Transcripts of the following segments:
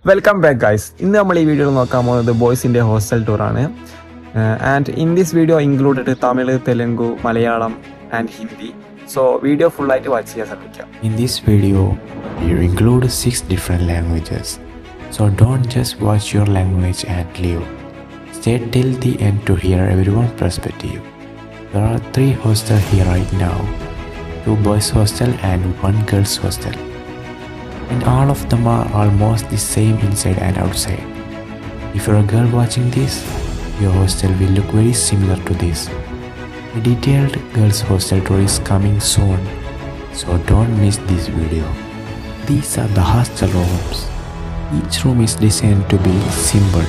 Welcome back guys. ഇന്ന് നമ്മൾ ഈ വീഡിയോയിൽ നോക്കാൻ പോകുന്നത് ബോയ്സിൻ്റെ ഹോസ്റ്റൽ ടൂറാണ്. And in this video included Tamil, Telugu, Malayalam and Hindi. So video ഫുള്ളായിട്ട് വാച്ച് ചെയ്യാൻ ശ്രമിക്കാം. In this video, we include 6 different languages. So don't just watch your language and leave. Stay till the end to hear everyone's perspective. There are 3 hostels here right now. 2 boys hostel and 1 girls hostel. And all of them are almost the same inside and outside. If you're a girl watching this, your hostel will look very similar to this. A detailed girls hostel tour is coming soon, so don't miss this video. These are the hostel rooms. Each room is designed to be simple,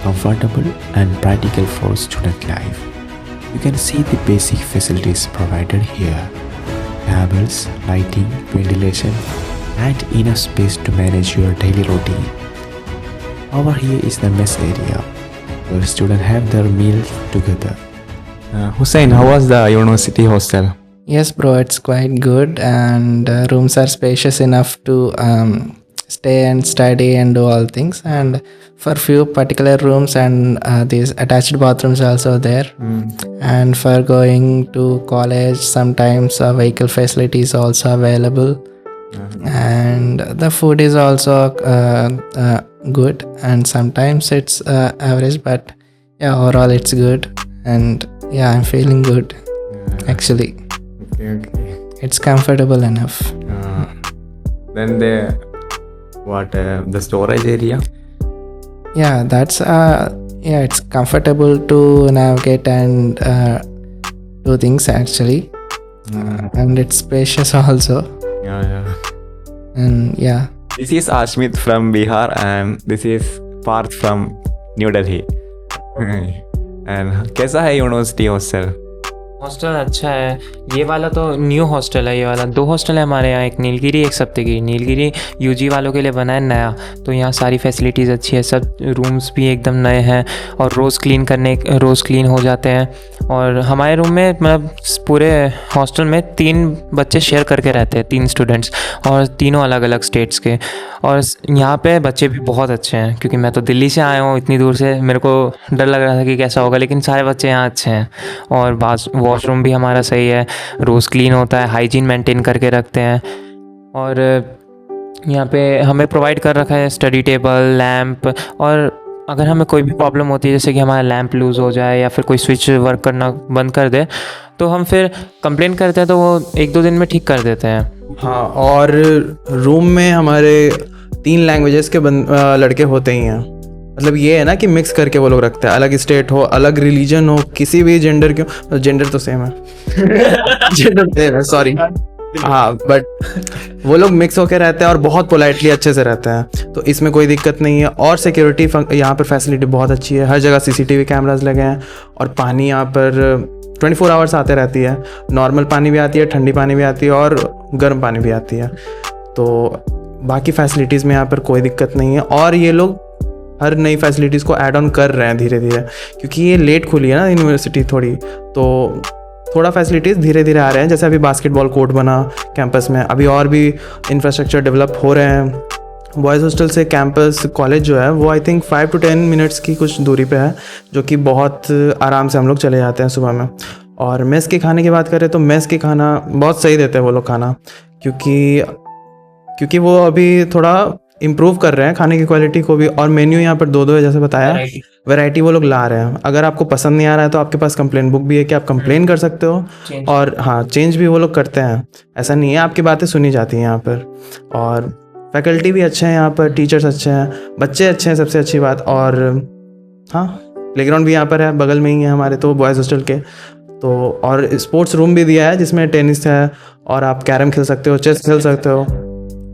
comfortable and practical for student life. You can see the basic facilities provided here. Tables, lighting, ventilation and enough space to manage your daily routine. Over here is the mess area where students have their meals together. Hussein, how was the university hostel? Yes, bro, it's quite good, and rooms are spacious enough to stay and study and do all things. And for few particular rooms and these attached bathrooms also there. And for going to college, sometimes vehicle facilities also available. And the food is also good, and sometimes it's average, but yeah, overall it's good. And yeah, I'm feeling good actually. Okay. It's comfortable enough. Then the storage area? Yeah, that's it's comfortable to navigate and do things actually. And it's spacious also. Yeah. And yeah, This is Ashmit from Bihar and this is Parth from New Delhi. And कैसा है university hostel? Hostel अच्छा है। ये वाला तो new hostel है। ये वाला 2 हॉस्टल है हमारे यहाँ, एक नीलगिरी एक सप्तगिरी। नीलगिरी यूजी वालों के लिए बना है नया, तो यहाँ सारी फैसिलिटीज़ अच्छी है, सब रूम्स भी एकदम नए हैं और रोज़ क्लीन हो जाते हैं। और हमारे रूम में मतलब पूरे हॉस्टल में 3 बच्चे शेयर करके रहते हैं, 3 स्टूडेंट्स, और तीनों अलग अलग स्टेट्स के। और यहाँ पे बच्चे भी बहुत अच्छे हैं, क्योंकि मैं तो दिल्ली से आया हूँ इतनी दूर से, मेरे को डर लग रहा था कि कैसा होगा, लेकिन सारे बच्चे यहाँ अच्छे हैं। और वॉशरूम भी हमारा सही है, रोज़ क्लीन होता है, हाइजीन मेंटेन करके रखते हैं। और यहाँ पे हमें प्रोवाइड कर रखा है स्टडी टेबल, लैंप, और अगर हमें कोई भी प्रॉब्लम होती है, जैसे कि हमारा लैंप लूज़ हो जाए या फिर कोई स्विच वर्क करना बंद कर दे, तो हम फिर कंप्लेन करते हैं, तो वो 1-2 दिन में ठीक कर देते हैं। हाँ, और रूम में हमारे 3 लैंग्वेजेस के लड़के होते ही हैं। मतलब ये है ना कि मिक्स करके वो लोग रखते हैं, अलग स्टेट हो, अलग रिलीजन हो, किसी भी जेंडर क्यों, जेंडर तो सेम है जेंडर सेम है, सॉरी। हाँ, बट वो लोग मिक्स होके रहते हैं और बहुत पोलाइटली अच्छे से रहते हैं, तो इसमें कोई दिक्कत नहीं है। और सिक्योरिटी यहाँ पर फैसिलिटी बहुत अच्छी है, हर जगह CCTV कैमरास लगे हैं, और पानी यहाँ पर 24 आवर्स आते रहती है। नॉर्मल पानी भी आती है, ठंडी पानी भी आती है और गर्म पानी भी आती है। तो बाकी फैसिलिटीज़ में यहाँ पर कोई दिक्कत नहीं है। और ये लोग हर नई फैसिलिटीज़ को ऐड ऑन कर रहे हैं धीरे धीरे, क्योंकि ये लेट खुली है ना यूनिवर्सिटी थोड़ी, तो थोड़ा फैसिलिटीज़ धीरे धीरे आ रहे हैं। जैसे अभी बास्केटबॉल कोर्ट बना कैंपस में, अभी और भी इंफ्रास्ट्रक्चर डेवलप हो रहे हैं। बॉयज़ हॉस्टल से कैंपस कॉलेज जो है वो आई थिंक 5 to 10 मिनट्स की कुछ दूरी पे है, जो कि बहुत आराम से हम लोग चले जाते हैं सुबह में। और मेस के खाने की बात करें तो मेस के खाना बहुत सही देते हैं वो लोग खाना, क्योंकि वो अभी थोड़ा इम्प्रूव कर रहे हैं खाने की क्वालिटी को भी। और मेन्यू यहाँ पर 2 है, जैसे बताया, वैरायटी वो लोग ला रहे हैं। अगर आपको पसंद नहीं आ रहा है तो आपके पास कंप्लेन बुक भी है कि आप कंप्लेन कर सकते हो, और हाँ, चेंज भी वो लोग करते हैं। ऐसा नहीं है, आपकी बातें सुनी जाती हैं यहाँ पर। और फैकल्टी भी अच्छे हैं यहाँ पर, टीचर्स अच्छे हैं, बच्चे अच्छे हैं, सबसे अच्छी बात। और हाँ, प्लेग्राउंड भी यहाँ पर है, बगल में ही है हमारे तो बॉयज़ हॉस्टल के। तो और स्पोर्ट्स रूम भी दिया है, जिसमें टेनिस है और आप कैरम खेल सकते हो, चेस खेल सकते हो।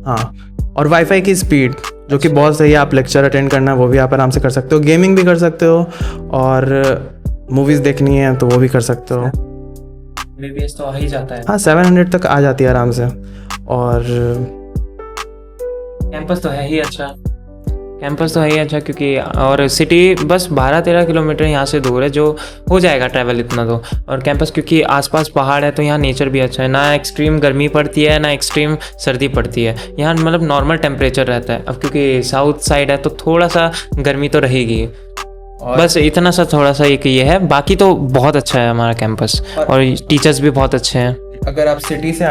हाँ, और वाईफाई की स्पीड जो कि बहुत सही है, आप लेक्चर अटेंड करना है वो भी आप आराम से कर सकते हो, गेमिंग भी कर सकते हो, और मूवीज़ देखनी है तो वो भी कर सकते हो। MBBS तो आ ही जाता है। हाँ, 700 तक आ जाती है आराम से। और कैंपस तो है ही अच्छा। कैंपस तो है ही अच्छा, क्योंकि और सिटी बस 12-13 किलोमीटर यहाँ से दूर है, जो हो जाएगा ट्रैवल इतना तो। और कैंपस क्योंकि आसपास पहाड़ है तो यहाँ नेचर भी अच्छा है, ना एक्सट्रीम गर्मी पड़ती है ना एक्सट्रीम सर्दी पड़ती है, यहाँ मतलब नॉर्मल टेम्परेचर रहता है। अब क्योंकि साउथ साइड है तो थोड़ा सा गर्मी तो रहेगी, बस इतना सा थोड़ा सा एक ये है, बाकी तो बहुत अच्छा है हमारा कैंपस और टीचर्स भी बहुत अच्छे हैं। अगर आप सिटी से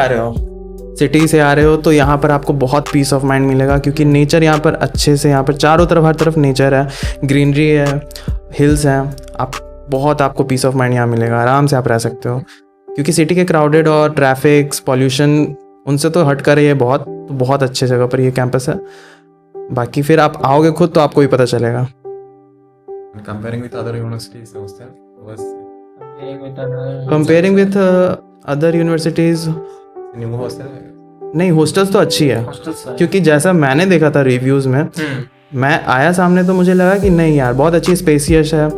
आ रहे हो तो यहाँ पर आपको बहुत पीस ऑफ माइंड मिलेगा, क्योंकि नेचर यहाँ पर अच्छे से, यहाँ पर चारों तरफ हर तरफ नेचर है, ग्रीनरी है, हिल्स हैं, आपको पीस ऑफ माइंड यहाँ मिलेगा, आराम से आप रह सकते हो। क्योंकि सिटी के क्राउडेड और ट्रैफिक पॉल्यूशन उनसे तो हट कर ये बहुत अच्छे जगह पर ये कैंपस है। बाकी फिर आप आओगे खुद तो आपको ही पता चलेगा। Comparing with other universities, hostel was comparing with other universities, new hostel. नहीं हॉस्टल्स तो अच्छी है, क्योंकि जैसा मैंने देखा था रिव्यूज़ में, मैं आया सामने तो मुझे लगा कि नहीं यार बहुत अच्छी स्पेसियस है,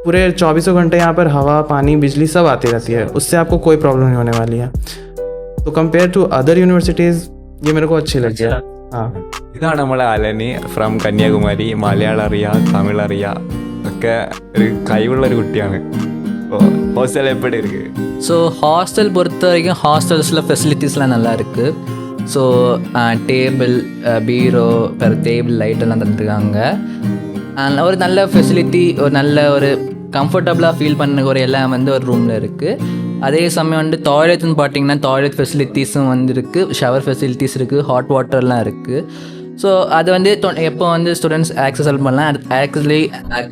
पूरे 24 घंटे यहाँ पर हवा पानी बिजली सब आती रहती है, उससे आपको कोई प्रॉब्लम नहीं होने वाली है। तो कंपेयर टू अदर यूनिवर्सिटीज़ ये मेरे को अच्छी लगी है। हाँ, ഇതാണ് നമ്മളെ അലനി ഫ്രം കന്യാകുമാരി. മലയാളം അറിയാം, തമിഴ് അറിയാം, ഒക്കെ ഒരു കഴിവുള്ളൊരു കുട്ടിയാണ്. അപ്പോൾ ഹോസ്റ്റൽ എപ്പോഴും ഇருக்கு. ஸோ ஹாஸ்டல் பொறுத்த வரைக்கும் ஹாஸ்டல்ஸில் ஃபெசிலிட்டிஸ்லாம் நல்லா இருக்குது. ஸோ டேபிள், பீரோ, வேறு டேபிள் லைட் எல்லாம் தந்துருக்காங்க. ஒரு நல்ல ஃபெசிலிட்டி, ஒரு நல்ல ஒரு கம்ஃபர்டபுளாக ஃபீல் பண்ண ஒரு எல்லாம் வந்து ஒரு ரூமில் இருக்குது. அதே சமயம் வந்து டாய்லெட்னு பார்த்தீங்கன்னா டாய்லெட் ஃபெசிலிட்டிஸும் வந்து இருக்குது, ஷவர் ஃபெசிலிட்டிஸ் இருக்குது, ஹாட் வாட்டர்லாம் இருக்குது. ஸோ அது வந்து எப்போ வந்து ஸ்டூடெண்ட்ஸ் ஆக்சஸ் பண்ணலாம். ஆக்சுவலி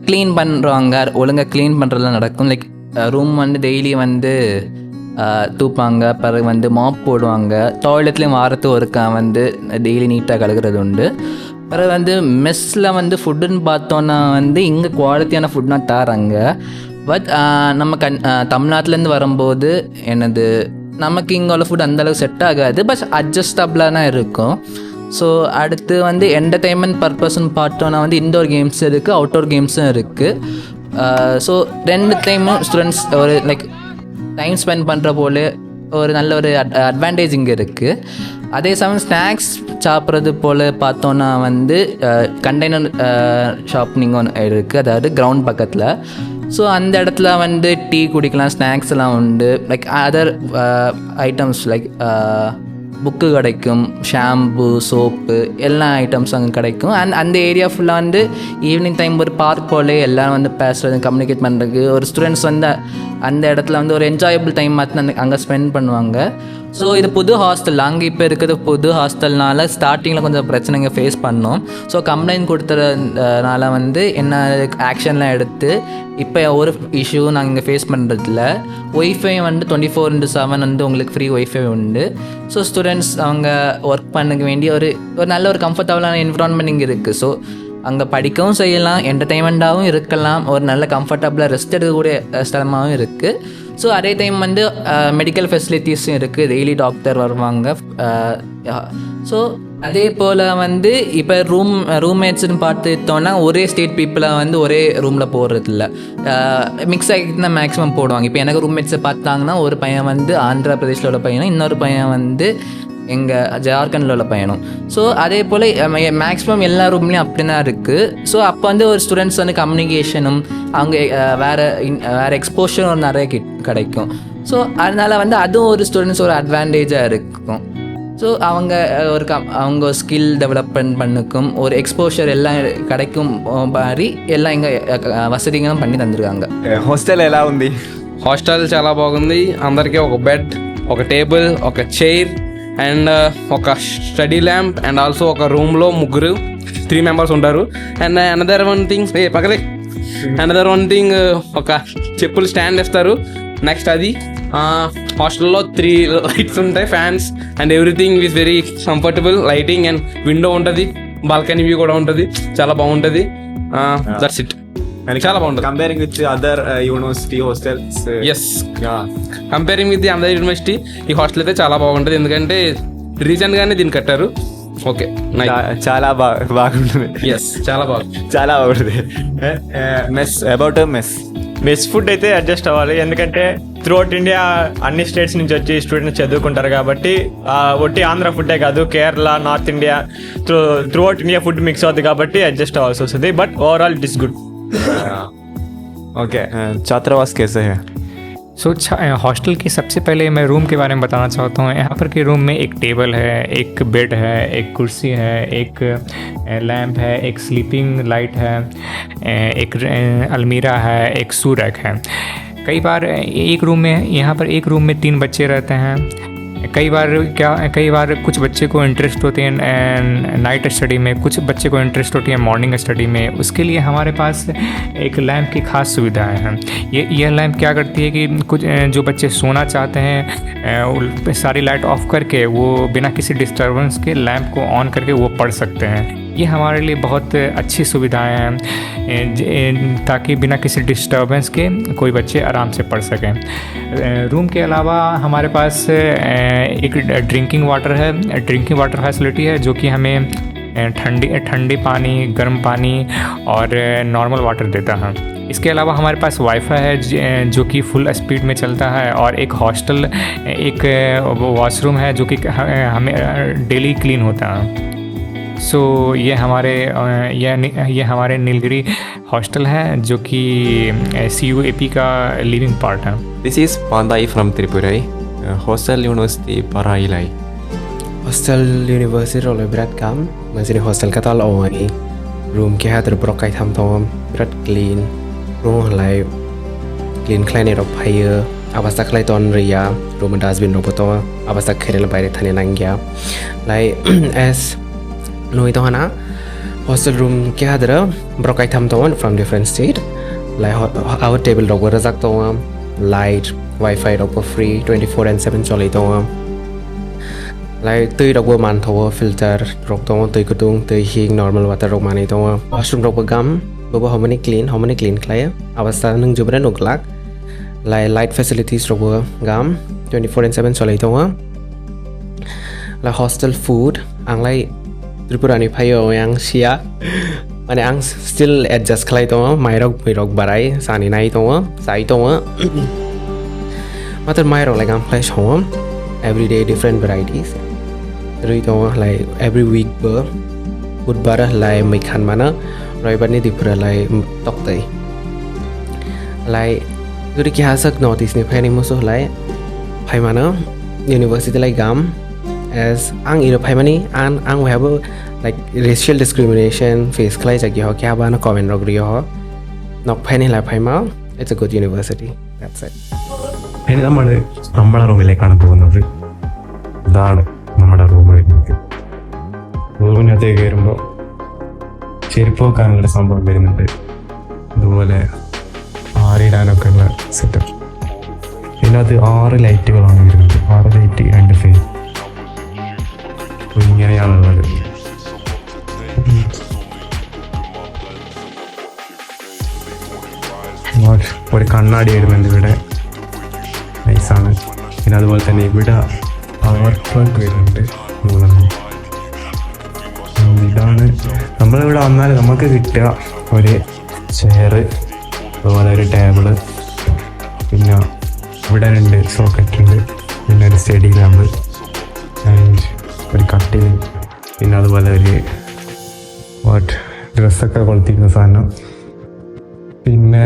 க்ளீன் பண்ணுறவங்க ஒழுங்காக க்ளீன் பண்ணுறதுலாம் நடக்கும். லைக் ரூம் வந்து டெய்லி வந்து தூப்பாங்க, பிறகு வந்து மாப் போடுவாங்க, டாய்லெட்லேயும் வாரத்து ஒருக்கா வந்து டெய்லி நீட்டாக கழுகுறது உண்டு. பிறகு வந்து மெஸ்ஸில் வந்து ஃபுட்டுன்னு பார்த்தோன்னா வந்து இங்கே குவாலிட்டியான ஃபுட்னா தராங்க. பட் நம்ம தமிழ்நாட்டிலேருந்து வரும்போது நமக்கு இங்கே உள்ள ஃபுட் அந்தளவுக்கு செட் ஆகாது, பட் அட்ஜஸ்டபிளாக தான் இருக்கும். ஸோ அடுத்து வந்து என்டர்டெயின்மெண்ட் பர்பஸ்ன்னு பார்த்தோன்னா வந்து இன்டோர் கேம்ஸ் இருக்குது, அவுட்டோர் கேம்ஸும் இருக்குது. ஸோ ரெண்டு டைமும் ஸ்டூடெண்ட்ஸ் ஒரு லைக் டைம் ஸ்பெண்ட் பண்ணுற போல் ஒரு நல்ல ஒரு அட்வான்டேஜ் இங்கே இருக்குது. அதே சமயம் ஸ்நாக்ஸ் சாப்பிட்றது போல் பார்த்தோன்னா வந்து கண்டெய்னர் ஷாப்பிங் ஒன்று இருக்குது, அதாவது கிரவுண்ட் பக்கத்தில். ஸோ அந்த இடத்துல வந்து டீ குடிக்கலாம், ஸ்நாக்ஸ் எல்லாம் உண்டு. Like other items like book கிடைக்கும், ஷாம்பு, சோப்பு எல்லா ஐட்டம்ஸும் அங்கே கிடைக்கும். அந்த ஏரியா ஃபுல்லாக வந்து ஈவினிங் டைம் ஒரு பார்க் போலே எல்லோரும் வந்து பேசுகிறது, கம்யூனிகேட் பண்ணுறதுக்கு ஒரு ஸ்டூடெண்ட்ஸ் வந்து அந்த இடத்துல வந்து ஒரு என்ஜாயபிள் டைம் மாற்றி அங்கே ஸ்பெண்ட் பண்ணுவாங்க. ஸோ இது புது ஹாஸ்டல், அங்கே இப்போ இருக்கிறது புது ஹாஸ்டல்னால ஸ்டார்டிங்கில் கொஞ்சம் பிரச்சனைங்க ஃபேஸ் பண்ணோம். ஸோ கம்ப்ளைண்ட் கொடுத்ததுனால வந்து என்ன ஆக்ஷன்லாம் எடுத்து இப்போ ஒரு இஷ்யூ நாங்கள் இங்கே ஃபேஸ் பண்ணுறதில்ல. ஒய்ஃபை வந்து 24/7 வந்து உங்களுக்கு ஃப்ரீ ஒய்ஃபை உண்டு. ஸோ ஸ்டூடெண்ட்ஸ் அவங்க ஒர்க் பண்ண வேண்டிய ஒரு நல்ல ஒரு கம்ஃபர்டபுளான என்விரான்மெண்ட் இங்கே இருக்குது. ஸோ அங்கே படிக்கவும் செய்யலாம், என்டர்டெயின்மெண்ட்டாகவும் இருக்கலாம், ஒரு நல்ல கம்ஃபர்டபுளாக ரெஸ்ட் எடுக்கக்கூடிய ஸ்தலமாகவும் இருக்குது. ஸோ அதே டைம் வந்து மெடிக்கல் ஃபெசிலிட்டிஸும் இருக்குது, டெய்லி டாக்டர் வருவாங்க. ஸோ அதே போல் வந்து இப்போ ரூம்மேட்ஸ்னு பார்த்துட்டோன்னா ஒரே ஸ்டேட் பீப்புளை வந்து ஒரே ரூமில் போடுறதில்ல, மிக்ஸ் ஆகிட்டு தான் மேக்ஸிமம் போடுவாங்க. இப்போ எனக்கு ரூம்மேட்ஸை பார்த்தாங்கன்னா ஒரு பையன் வந்து ஆந்திரா பிரதேஷில் உள்ள பையனும், இன்னொரு பையன் வந்து எங்கள் ஜார்க்கண்டில் உள்ள பையனும். ஸோ அதே போல் மேக்ஸிமம் எல்லா ரூம்லேயும் அப்படி தான் இருக்குது. ஸோ அப்போ வந்து ஒரு ஸ்டூடெண்ட்ஸ் வந்து கம்யூனிகேஷனும் அவங்க வேறு எக்ஸ்போஷரும் நிறைய கிடைக்கும். ஸோ அதனால் வந்து அதுவும் ஒரு ஸ்டூடெண்ட்ஸ் ஒரு அட்வான்டேஜாக இருக்கும். ஸோ அவங்க அவங்க ஸ்கில் டெவலப்மெண்ட் பண்ணுக்கும் ஒரு எக்ஸ்போஷர் எல்லாம் கிடைக்கும் மாதிரி எல்லாம் இங்கே వసతిగా பண்ணி தந்துருக்காங்க. హాస్టల్ ఎలా ఉంది? హాస్టల్ చాలా బాగుంది. అందరికీ ఒక బెడ్, ఒక టేబుల్, ఒక చైర్ అండ్ ఒక స్టడీ ల్యాంప్ అండ్ ఆల్సో ఒక రూమ్లో 3 మెంబర్స్ ఉంటారు. అండ్ అనదర్ వన్ థింగ్ ఒక చెప్పులు స్టాండ్ ఇస్తారు. నెక్స్ట్ అది హాస్టల్లో 3 లైట్స్ ఉంటాయి, fans and everything is very comfortable. Lighting and window ఉంటుంది, బాల్కనీ వ్యూ కూడా ఉంటుంది, చాలా బాగుంటుంది. That's it. చాలా బాగుంటుంది. Comparing with other university hostels. Yes, comparing with the other university ఈ హాస్టల్ అయితే చాలా బాగుంటుంది, ఎందుకంటే రీసెంట్గానే దీన్ని కట్టారు. ఓకే, చాలా బాగుంటుంది. ఎస్, చాలా బాగుంటుంది. మెస్ ఫుడ్ అయితే అడ్జస్ట్ అవ్వాలి, ఎందుకంటే త్రూఅవుట్ ఇండియా అన్ని స్టేట్స్ నుంచి వచ్చి స్టూడెంట్స్ చదువుకుంటారు కాబట్టి ఒట్టి ఆంధ్ర ఫుడ్డే కాదు, Kerala, north India, throughout India food mix అవుతుంది కాబట్టి అడ్జస్ట్ అవ్వాల్సి వస్తుంది. But overall it is good. Okay, छात्रावास कैसे है? सो हॉस्टल की सबसे पहले मैं रूम के बारे में बताना चाहता हूँ. यहाँ पर के रूम में एक टेबल है, एक बेड है, एक कुर्सी है, एक लैंप है, एक स्लीपिंग लाइट है, एक अलमीरा है, एक शू रैक है. कई बार एक रूम में यहाँ पर एक रूम में 3 बच्चे रहते हैं. कई बार कुछ बच्चे को इंटरेस्ट होते हैं नाइट स्टडी में, कुछ बच्चे को इंटरेस्ट होती है मॉर्निंग स्टडी में. उसके लिए हमारे पास एक लैंप की खास सुविधाएं हैं. यह लैंप क्या करती है कि कुछ जो बच्चे सोना चाहते हैं सारी लाइट ऑफ करके वो बिना किसी डिस्टर्बेंस के लैंप को ऑन करके वो पढ़ सकते हैं. ये हमारे लिए बहुत अच्छी सुविधाएं हैं ताकि बिना किसी डिस्टर्बेंस के कोई बच्चे आराम से पढ़ सकें. रूम के अलावा हमारे पास एक ड्रिंकिंग वाटर फैसिलिटी है जो कि हमें ठंडे पानी, गर्म पानी और नॉर्मल वाटर देता है. इसके अलावा हमारे पास वाईफाई है जो कि फुल स्पीड में चलता है और एक हॉस्टल एक वॉशरूम है जो कि हमें डेली क्लीन होता है. सो ये हमारे नीलगिरी हॉस्टल है जो कि CUAP का लिविंग पार्ट है. This is Pandai from Tripura. Hostel University Parailai. Hostel University rồi berat kam, masih di hostel kata lawai. Room kia terprokai tham tom, berat clean. Room lai clean clean erop higher. Abasta klai ton ria, room dustbin roboto. Abasta kere lebai re thane nangya. Lai as noi to hana hostel room kia dera brokai tham tom from different state. Lai our table robo razak tom, light, wifi robo free 24/7 choli tom. Lai tươi robo man tho filter rok tom tươi kutung tươi hing normal water rok mani tom. Washroom robo gam bobo homani clean klaya. Abasta nung jubran uglak. Lai light facilities robo gam 24/7 choli tom. Lai hostel food ang lai Tripura ni phayo yang sia mane ang still adjust khlai to mairok barai sani nai to sai to matar mairok like am play home every day different varieties rui to like every week budbar like mai khan mana roi bani Tripura like tok tai like duri ki hasak notice ni phani muso like phai mana university like gam as ang iro phai mani ang we have like racial discrimination face khlai jagi ho kya bana comment rog rio ho nok phai ni la phai ma it's a good university. That's it. ഇനി നമ്മളെ റൂമിലേക്കാണ് പോകുന്നത്. ഇതാണ് നമ്മുടെ room വരുന്നത്. റൂമിനകത്തേക്ക് കയറുമ്പോൾ ചെരുപ്പ് വെക്കാനുള്ള സംഭവം വരുന്നുണ്ട്. അതുപോലെ ആറിടാനൊക്കെ ഉള്ള സെറ്റപ്പ്. ഇതിനകത്ത് 6 ലൈറ്റുകളാണ് വരുന്നത്. 6 ലൈറ്റ് 2 ഫാൻ. ഇങ്ങനെയാണുള്ളത്. ഒരു കണ്ണാടി വരുന്നുണ്ട് ഇവിടെ, നൈസാണ്. പിന്നെ അതുപോലെ തന്നെ ഇവിടെ പവർ പ്ലഗ് വരുന്നുണ്ട് 3. ഇതാണ് നമ്മളിവിടെ വന്നാൽ നമുക്ക് കിട്ടുക ഒരു ചെയറ്, അതുപോലെ ഒരു ടേബിള്, പിന്നെ ഇവിടെ 2 സോക്കറ്റ് ഉണ്ട്, പിന്നെ ഒരു സ്റ്റഡി ലാമ്പ് ആൻഡ് ഒരു കട്ടിൽ, പിന്നെ അതുപോലെ ഒരു ഡ്രസ്സൊക്കെ കൊളുത്തിരുന്ന സാധനം. പിന്നെ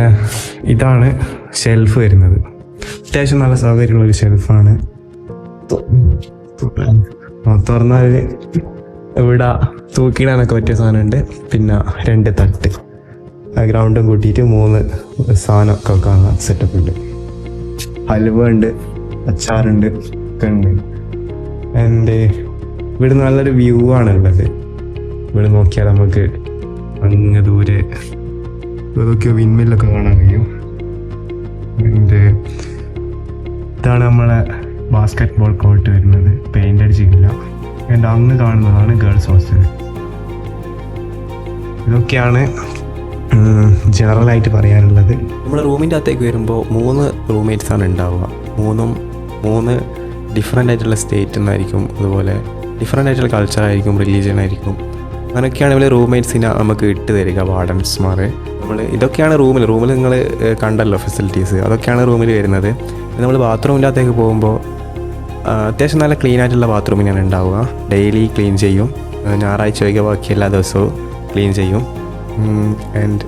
ഇതാണ് ഷെൽഫ് വരുന്നത്. അത്യാവശ്യം നല്ല സൗകര്യമുള്ളൊരു ഷെൽഫാണ്. തുറന്നാൽ ഇവിടെ തൂക്കിയിടാനൊക്കെ പറ്റിയ സാധനമുണ്ട്. പിന്നെ 2 തട്ട്, ഗ്രൗണ്ടും കൂട്ടിയിട്ട് 3 സാധനമൊക്കെ വെക്കാനുള്ള സെറ്റപ്പ് ഉണ്ട്. ഹലുവ ഉണ്ട്, അച്ചാറുണ്ട് ഒക്കെ ഉണ്ട്. ആൻഡ് ഇവിടെ നല്ലൊരു വ്യൂ ആണുള്ളത്. ഇവിടെ നോക്കിയാൽ നമുക്ക് അങ്ങ് ദൂരെ ഇതൊക്കെ വിൻമില്ലൊക്കെ കാണാൻ കഴിയും. ഇതാണ് നമ്മളെ ബാസ്കറ്റ് ബോൾ കോർട്ട് വരുന്നത്. പെയിൻ്റ് അടിച്ചിട്ടില്ല. എൻ്റെ അങ്ങ് കാണുന്നതാണ് ഗേൾസ് ഹോസ്റ്റൽ. ഇതൊക്കെയാണ് ജനറലായിട്ട് പറയാനുള്ളത്. നമ്മൾ റൂമിൻ്റെ അകത്തേക്ക് വരുമ്പോൾ 3 റൂംമേറ്റ്സാണ് ഉണ്ടാവുക. 3 ഡിഫറെൻ്റ് ആയിട്ടുള്ള സ്റ്റേറ്റിൽ നിന്നായിരിക്കും, അതുപോലെ ഡിഫറെൻ്റ് ആയിട്ടുള്ള കൾച്ചറായിരിക്കും, റിലീജിയൻ ആയിരിക്കും. അങ്ങനെയൊക്കെയാണ് ഇവിടെ റൂംമേറ്റ്സിനെ നമുക്ക് ഇട്ട് തരിക വാർഡൻസ്മാർ. ഇതൊക്കെയാണ് റൂമിൽ നിങ്ങൾ കണ്ടല്ലോ ഫെസിലിറ്റീസ്, അതൊക്കെയാണ് റൂമിൽ വരുന്നത്. നമ്മൾ ബാത്റൂമിനകത്തേക്ക് പോകുമ്പോൾ അത്യാവശ്യം നല്ല ക്ലീൻ ആയിട്ടുള്ള ബാത്റൂമിനാണ് ഉണ്ടാവുക. ഡെയിലി ക്ലീൻ ചെയ്യും. ഞായറാഴ്ച ഒഴികെ ബാക്കി എല്ലാ ദിവസവും ക്ലീൻ ചെയ്യും. ആൻഡ്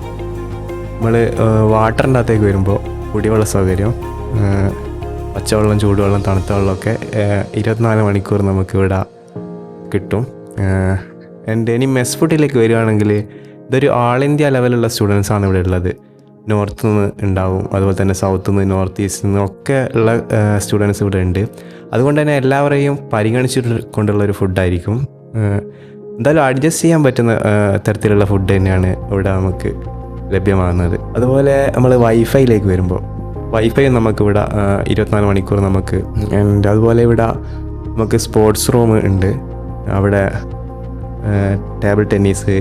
നമ്മൾ വാട്ടറിൻ്റെ അകത്തേക്ക് വരുമ്പോൾ കുടിവെള്ള സൗകര്യം, പച്ചവെള്ളം, ചൂടുവെള്ളം, തണുത്ത വെള്ളമൊക്കെ 24 മണിക്കൂർ നമുക്കിവിടെ കിട്ടും. ആൻഡ് ഇനി മെസ് ഫുഡിലേക്ക് വരികയാണെങ്കിൽ ഇതൊരു ആൾ ഇന്ത്യ ലെവലുള്ള സ്റ്റുഡൻസാണ് ഇവിടെ ഉള്ളത്. നോർത്ത് നിന്ന് ഉണ്ടാവും, അതുപോലെ തന്നെ സൗത്ത് നിന്ന്, നോർത്ത് ഈസ്റ്റ് നിന്ന് ഒക്കെ ഉള്ള സ്റ്റുഡൻസ് ഇവിടെ ഉണ്ട്. അതുകൊണ്ട് തന്നെ എല്ലാവരെയും പരിഗണിച്ചിട്ട് കൊണ്ടുള്ളൊരു ഫുഡായിരിക്കും. എന്തായാലും അഡ്ജസ്റ്റ് ചെയ്യാൻ പറ്റുന്ന തരത്തിലുള്ള ഫുഡ് തന്നെയാണ് ഇവിടെ നമുക്ക് ലഭ്യമാകുന്നത്. അതുപോലെ നമ്മൾ വൈഫൈയിലേക്ക് വരുമ്പോൾ വൈഫൈ നമുക്കിവിടെ 24 മണിക്കൂർ നമുക്ക്. ആൻഡ് അതുപോലെ ഇവിടെ നമുക്ക് സ്പോർട്സ് റൂം ഉണ്ട്. അവിടെ ടേബിൾ ടെന്നീസ്,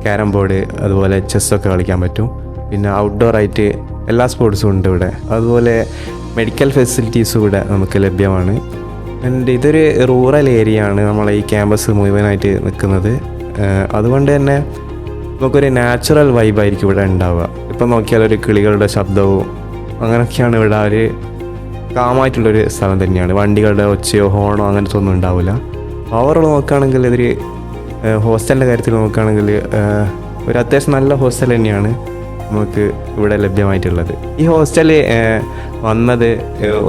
ക്യാരം ബോർഡ്, അതുപോലെ ചെസ്സൊക്കെ കളിക്കാൻ പറ്റും. പിന്നെ ഔട്ട്ഡോർ ആയിട്ട് എല്ലാ സ്പോർട്സും ഉണ്ട് ഇവിടെ. അതുപോലെ മെഡിക്കൽ ഫെസിലിറ്റീസും ഇവിടെ നമുക്ക് ലഭ്യമാണ്. ആൻഡ് ഇതൊരു റൂറൽ ഏരിയ ആണ് നമ്മളെ ഈ ക്യാമ്പസ് മുഴുവനായിട്ട് നിൽക്കുന്നത്. അതുകൊണ്ട് തന്നെ നമുക്കൊരു നാച്ചുറൽ വൈബായിരിക്കും ഇവിടെ ഉണ്ടാവുക. ഇപ്പം നോക്കിയാൽ ഒരു കിളികളുടെ ശബ്ദവും അങ്ങനെയൊക്കെയാണ് ഇവിടെ. ഒരു കാമായിട്ടുള്ളൊരു സ്ഥലം തന്നെയാണ്. വണ്ടികളുടെ ഒച്ചയോ ഹോണോ അങ്ങനത്തെ ഒന്നും ഉണ്ടാവില്ല. ഓവറോൾ നോക്കുകയാണെങ്കിൽ ഇതൊരു ഹോസ്റ്റലിൻ്റെ കാര്യത്തിൽ നോക്കുകയാണെങ്കിൽ ഒരു അത്യാവശ്യം നല്ല ഹോസ്റ്റൽ തന്നെയാണ് നമുക്ക് ഇവിടെ ലഭ്യമായിട്ടുള്ളത്. ഈ ഹോസ്റ്റൽ വന്നത്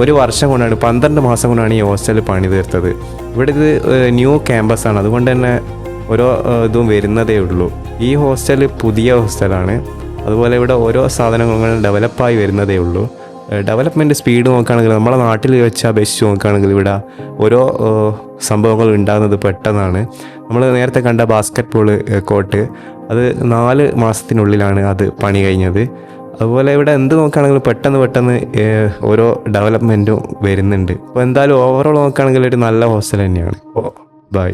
1 വർഷം കൊണ്ടാണ്, 12 മാസം കൊണ്ടാണ് ഈ ഹോസ്റ്റൽ പണി തീർത്തത്. ഇവിടെ ഇത് ന്യൂ ക്യാമ്പസാണ്, അതുകൊണ്ട് തന്നെ ഓരോ ഇതും വരുന്നതേ ഉള്ളൂ. ഈ ഹോസ്റ്റൽ പുതിയ ഹോസ്റ്റലാണ്. അതുപോലെ ഇവിടെ ഓരോ സാധനങ്ങളും ഡെവലപ്പായി വരുന്നതേ ഉള്ളൂ. ഡെവലപ്മെൻറ്റ് സ്പീഡ് നോക്കുകയാണെങ്കിൽ നമ്മളെ നാട്ടിൽ വെച്ച് അപേക്ഷിച്ച് നോക്കുകയാണെങ്കിൽ ഇവിടെ ഓരോ സംഭവങ്ങൾ ഉണ്ടാകുന്നത് പെട്ടെന്നാണ്. നമ്മൾ നേരത്തെ കണ്ട ബാസ്ക്കറ്റ് ബോൾ കോർട്ട് അത് 4 മാസത്തിനുള്ളിലാണ് അത് പണി കഴിഞ്ഞത്. അതുപോലെ ഇവിടെ എന്ത് നോക്കുകയാണെങ്കിലും പെട്ടെന്ന് ഓരോ ഡെവലപ്മെൻറ്റും വരുന്നുണ്ട്. അപ്പോൾ എന്തായാലും ഓവറോൾ നോക്കുകയാണെങ്കിൽ ഒരു നല്ല ഹോസ്റ്റൽ തന്നെയാണ്. ബൈ.